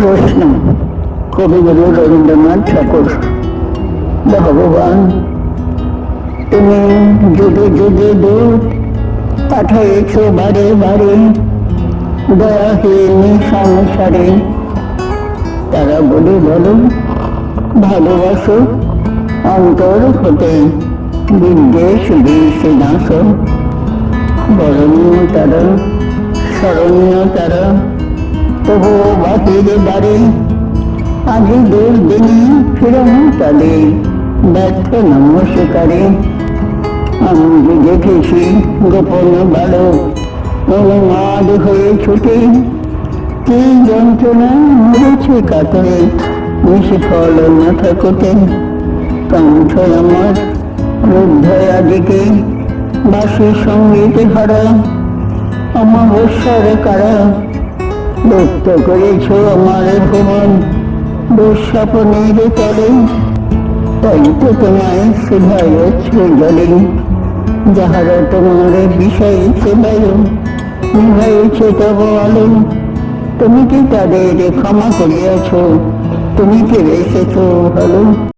প্রশ্ন কবিগুরু রবীন্দ্রনাথ ঠাকুর। ভগবান, তুমি যুগে যুগে দূত পাঠাইছ বারে বারে দয়াহীন সংসারে। তারা বলে বলো ভালোবাসো অন্তর হতে বিদ্বেষ বিষ নাশ। বরণীয় তারা স্মরণীয় তারা তবু বাহিরে বাড়ি আজি দুর্দিনে ফিরন তাদের ব্যর্থ নমস্কারে। আমি যে দেখেছি গোপন বালক অনুমাদ হয়ে ছুটে কি যন্ত্রণা মরেছে কাতরে নিষ্ফল মাথা কোটে। কণ্ঠ আমার রুদ্ধ আদিকে বাসি সঙ্গীত হারা অমাবস্যার কারা। লুপ্ত করেছ আমার ভুবন দুঃস্বপ্নের তলে। তাই তো তোমায় সেবায়ছ জলে যাহারা তোমার বিষয় সেবায় নিভাইছে তব আলো। তুমি কি তাদের ক্ষমা করিয়াছ? তুমি কি বেসেছ ভালো?